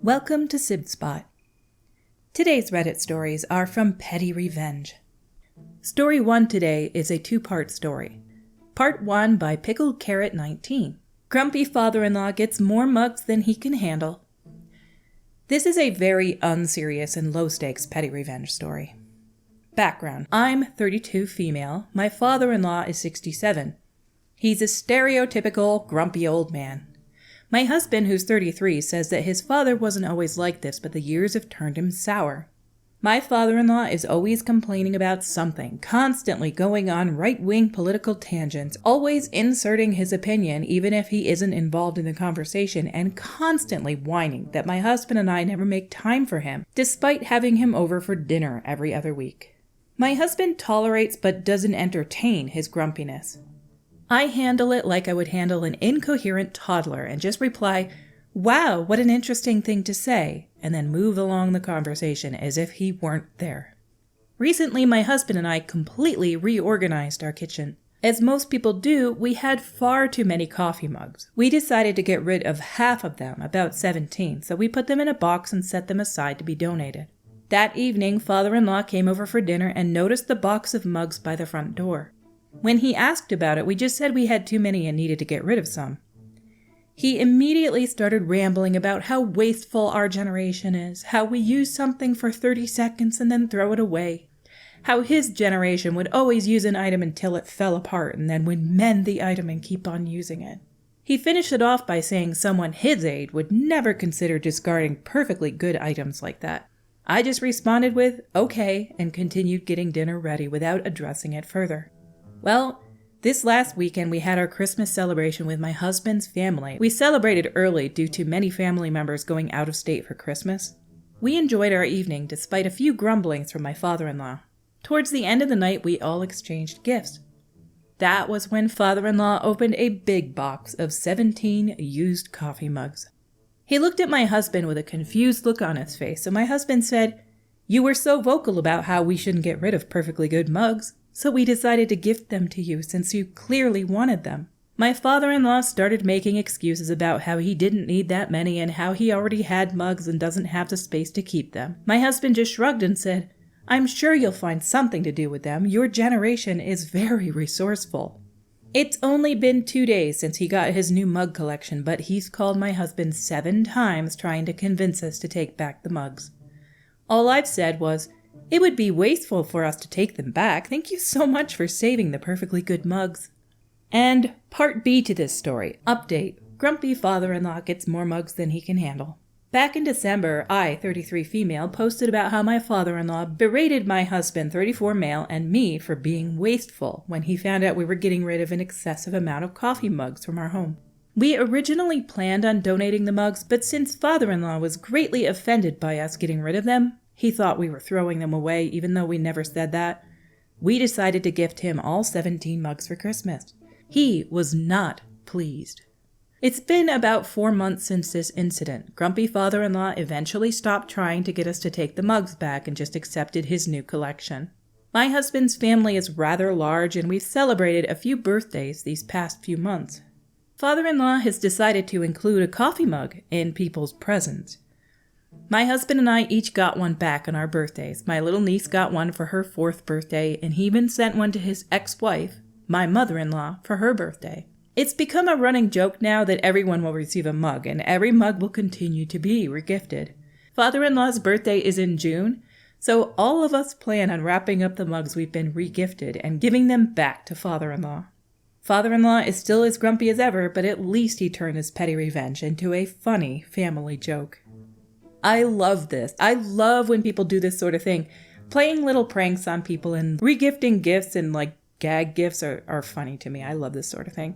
Welcome to Sib Spot. Today's Reddit stories are from PettyRevenge. Story 1 today is a two-part story. Part 1 by Pickled Carrot 19. Grumpy father-in-law gets more mugs than he can handle. This is a very unserious and low-stakes PettyRevenge story. Background. I'm 32 female. My father-in-law is 67. He's a stereotypical grumpy old man. My husband, who's 33, says that his father wasn't always like this, but the years have turned him sour. My father-in-law is always complaining about something, constantly going on right-wing political tangents, always inserting his opinion even if he isn't involved in the conversation, and constantly whining that my husband and I never make time for him, despite having him over for dinner every other week. My husband tolerates but doesn't entertain his grumpiness. I handle it like I would handle an incoherent toddler and just reply, "Wow, what an interesting thing to say," and then move along the conversation as if he weren't there. Recently, my husband and I completely reorganized our kitchen. As most people do, we had far too many coffee mugs. We decided to get rid of half of them, about 17, so we put them in a box and set them aside to be donated. That evening, father-in-law came over for dinner and noticed the box of mugs by the front door. When he asked about it, we just said we had too many and needed to get rid of some. He immediately started rambling about how wasteful our generation is, how we use something for 30 seconds and then throw it away, how his generation would always use an item until it fell apart and then would mend the item and keep on using it. He finished it off by saying someone his age would never consider discarding perfectly good items like that. I just responded with, "Okay," and continued getting dinner ready without addressing it further. Well, this last weekend we had our Christmas celebration with my husband's family. We celebrated early due to many family members going out of state for Christmas. We enjoyed our evening despite a few grumblings from my father-in-law. Towards the end of the night, we all exchanged gifts. That was when father-in-law opened a big box of 17 used coffee mugs. He looked at my husband with a confused look on his face, so my husband said, "You were so vocal about how we shouldn't get rid of perfectly good mugs, so we decided to gift them to you since you clearly wanted them." My father-in-law started making excuses about how he didn't need that many and how he already had mugs and doesn't have the space to keep them. My husband just shrugged and said, "I'm sure you'll find something to do with them. Your generation is very resourceful." It's only been 2 days since he got his new mug collection, but he's called my husband 7 times trying to convince us to take back the mugs. All I've said was, "It would be wasteful for us to take them back. Thank you so much for saving the perfectly good mugs." And part B to this story. Update. Grumpy father-in-law gets more mugs than he can handle. Back in December, I, 33 female, posted about how my father-in-law berated my husband, 34 male, and me for being wasteful when he found out we were getting rid of an excessive amount of coffee mugs from our home. We originally planned on donating the mugs, but since father-in-law was greatly offended by us getting rid of them, he thought we were throwing them away, even though we never said that. We decided to gift him all 17 mugs for Christmas. He was not pleased. It's been about 4 months since this incident. Grumpy father-in-law eventually stopped trying to get us to take the mugs back and just accepted his new collection. My husband's family is rather large, and we've celebrated a few birthdays these past few months. Father-in-law has decided to include a coffee mug in people's presents. My husband and I each got one back on our birthdays. My little niece got one for her 4th birthday, and he even sent one to his ex-wife, my mother-in-law, for her birthday. It's become a running joke now that everyone will receive a mug, and every mug will continue to be regifted. Father-in-law's birthday is in June, so all of us plan on wrapping up the mugs we've been regifted and giving them back to father-in-law. Father-in-law is still as grumpy as ever, but at least he turned his PettyRevenge into a funny family joke. I love this. I love when people do this sort of thing. Playing little pranks on people and regifting gifts and gag gifts are funny to me. I love this sort of thing.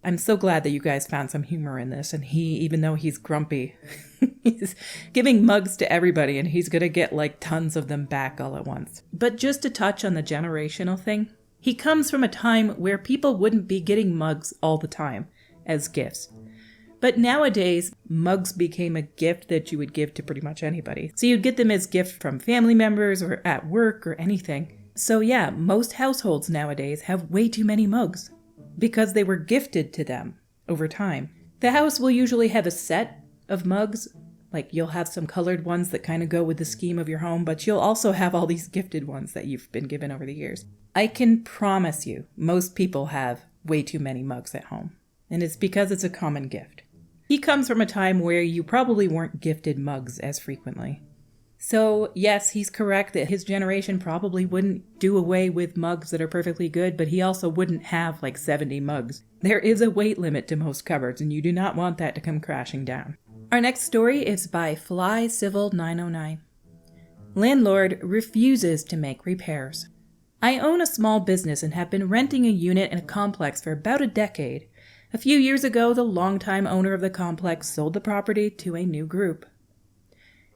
I'm so glad that you guys found some humor in this, and he, even though he's grumpy, he's giving mugs to everybody and he's gonna get tons of them back all at once. But just to touch on the generational thing, he comes from a time where people wouldn't be getting mugs all the time as gifts. But nowadays, mugs became a gift that you would give to pretty much anybody. So you'd get them as gifts from family members or at work or anything. So yeah, most households nowadays have way too many mugs because they were gifted to them over time. The house will usually have a set of mugs Like you'll have some colored ones that kind of go with the scheme of your home, but you'll also have all these gifted ones that you've been given over the years. I can promise you, most people have way too many mugs at home, and it's because it's a common gift. He comes from a time where you probably weren't gifted mugs as frequently. So yes, he's correct that his generation probably wouldn't do away with mugs that are perfectly good, but he also wouldn't have like 70 mugs. There is a weight limit to most cupboards, and you do not want that to come crashing down. Our next story is by Fly Civil 909. Landlord refuses to make repairs. I own a small business and have been renting a unit in a complex for about a decade. A few years ago, the longtime owner of the complex sold the property to a new group.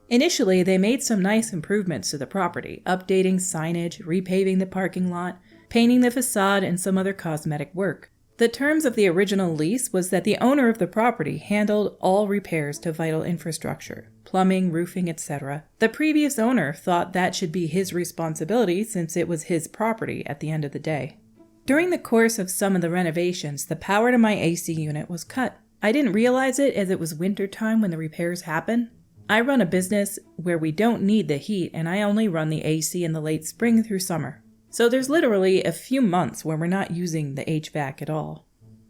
Initially, they made some nice improvements to the property, updating signage, repaving the parking lot, painting the facade, and some other cosmetic work. The terms of the original lease was that the owner of the property handled all repairs to vital infrastructure, plumbing, roofing, etc. The previous owner thought that should be his responsibility since it was his property at the end of the day. During the course of some of the renovations, the power to my AC unit was cut. I didn't realize it as it was winter time when the repairs happen. I run a business where we don't need the heat, and I only run the AC in the late spring through summer. So there's literally a few months where we're not using the HVAC at all.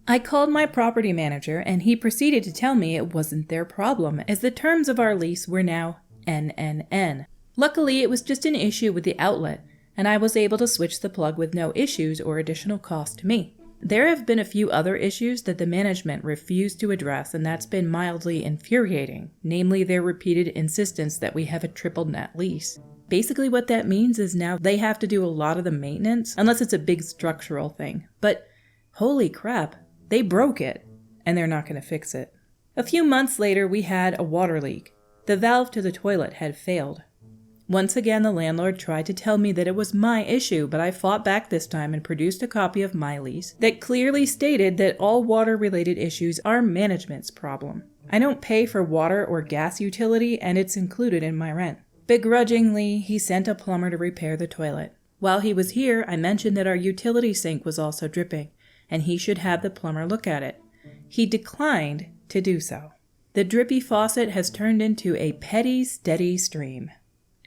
I called my property manager, and he proceeded to tell me it wasn't their problem, as the terms of our lease were now NNN. Luckily, it was just an issue with the outlet, and I was able to switch the plug with no issues or additional cost to me. There have been a few other issues that the management refused to address, and that's been mildly infuriating, namely their repeated insistence that we have a triple net lease. Basically what that means is now they have to do a lot of the maintenance, unless it's a big structural thing. But holy crap, they broke it, and they're not going to fix it. A few months later, we had a water leak. The valve to the toilet had failed. Once again, the landlord tried to tell me that it was my issue, but I fought back this time and produced a copy of my lease that clearly stated that all water-related issues are management's problem. I don't pay for water or gas utility, and it's included in my rent. Begrudgingly, he sent a plumber to repair the toilet. While he was here, I mentioned that our utility sink was also dripping, and he should have the plumber look at it. He declined to do so. The drippy faucet has turned into a petty, steady stream.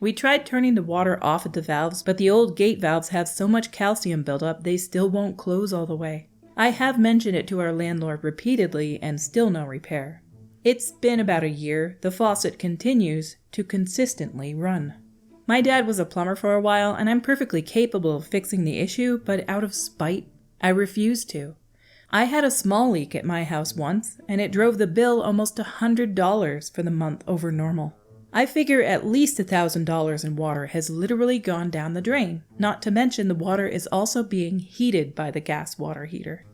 We tried turning the water off at the valves, but the old gate valves have so much calcium buildup they still won't close all the way. I have mentioned it to our landlord repeatedly and still no repair. It's been about a year. The faucet continues to consistently run. My dad was a plumber for a while, and I'm perfectly capable of fixing the issue, but out of spite, I refuse to. I had a small leak at my house once, and it drove the bill almost $100 for the month over normal. I figure at least $1,000 in water has literally gone down the drain, not to mention the water is also being heated by the gas water heater.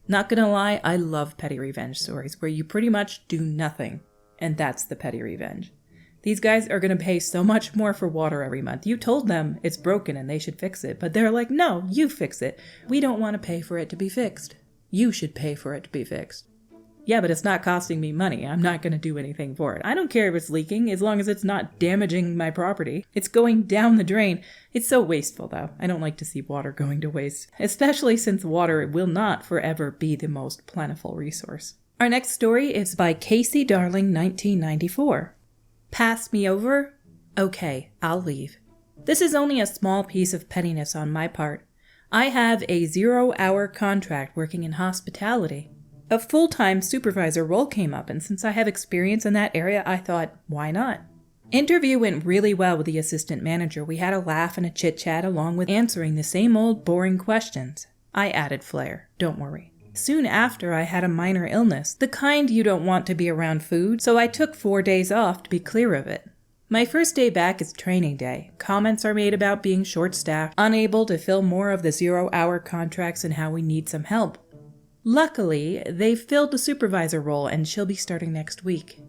Not gonna lie, I love petty revenge stories where you pretty much do nothing, and that's the petty revenge. These guys are gonna pay so much more for water every month. You told them it's broken and they should fix it, but they're like, no, you fix it. We don't want to pay for it to be fixed. You should pay for it to be fixed. Yeah, but it's not costing me money. I'm not going to do anything for it. I don't care if it's leaking as long as it's not damaging my property. It's going down the drain. It's so wasteful, though. I don't like to see water going to waste, especially since water will not forever be the most plentiful resource. Our next story is by Casey Darling, 1994. Pass me over? Okay, I'll leave. This is only a small piece of pettiness on my part. I have a 0-hour contract working in hospitality. A full-time supervisor role came up, and since I have experience in that area, I thought, why not? Interview went really well with the assistant manager. We had a laugh and a chit-chat along with answering the same old boring questions. I added flair, don't worry. Soon after, I had a minor illness, the kind you don't want to be around food, so I took 4 days off to be clear of it. My first day back is training day. Comments are made about being short-staffed, unable to fill more of the 0-hour contracts, and how we need some help. Luckily, they've filled the supervisor role and she'll be starting next week.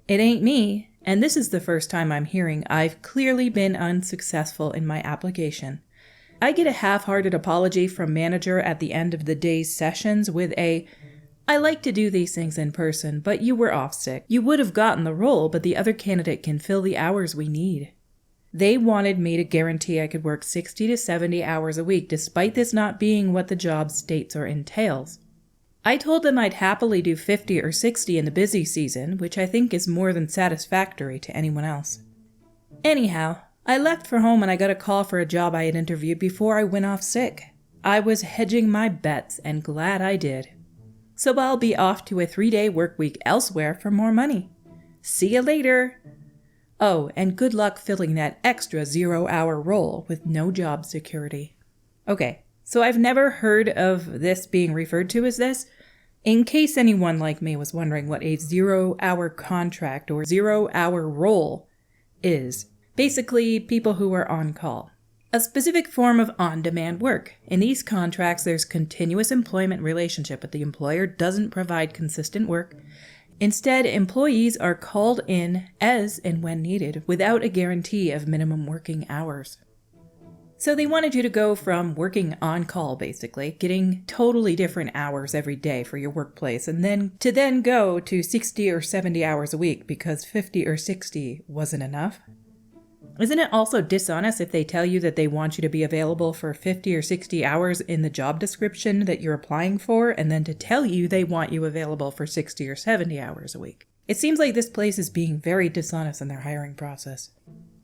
It ain't me, and this is the first time I'm hearing I've clearly been unsuccessful in my application. I get a half-hearted apology from manager at the end of the day's sessions with a, I like to do these things in person, but you were off sick. You would have gotten the role, but the other candidate can fill the hours we need. They wanted me to guarantee I could work 60 to 70 hours a week, despite this not being what the job states or entails. I told them I'd happily do 50 or 60 in the busy season, which I think is more than satisfactory to anyone else. Anyhow, I left for home and I got a call for a job I had interviewed before I went off sick. I was hedging my bets and glad I did. So I'll be off to a 3-day work week elsewhere for more money. See you later! Oh, and good luck filling that extra 0-hour role with no job security. Okay, so I've never heard of this being referred to as this. In case anyone like me was wondering what a 0-hour contract or 0-hour role is. Basically, people who are on call. A specific form of on-demand work. In these contracts, there's continuous employment relationship, but the employer doesn't provide consistent work. Instead, employees are called in as and when needed, without a guarantee of minimum working hours. So they wanted you to go from working on call, basically, getting totally different hours every day for your workplace, and then go to 60 or 70 hours a week because 50 or 60 wasn't enough. Isn't it also dishonest if they tell you that they want you to be available for 50 or 60 hours in the job description that you're applying for, and then to tell you they want you available for 60 or 70 hours a week? It seems like this place is being very dishonest in their hiring process.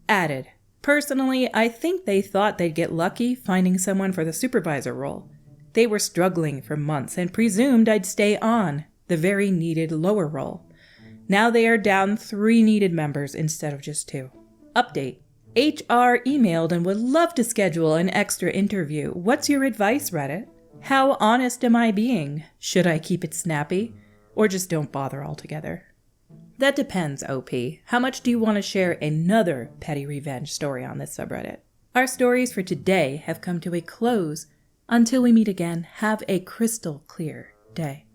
Added. Personally, I think they thought they'd get lucky finding someone for the supervisor role. They were struggling for months and presumed I'd stay on the very needed lower role. Now they are down 3 needed members instead of just 2. Update. HR emailed and would love to schedule an extra interview. What's your advice, Reddit? How honest am I being? Should I keep it snappy? Or just don't bother altogether? That depends, OP. How much do you want to share another petty revenge story on this subreddit? Our stories for today have come to a close. Until we meet again, have a crystal clear day.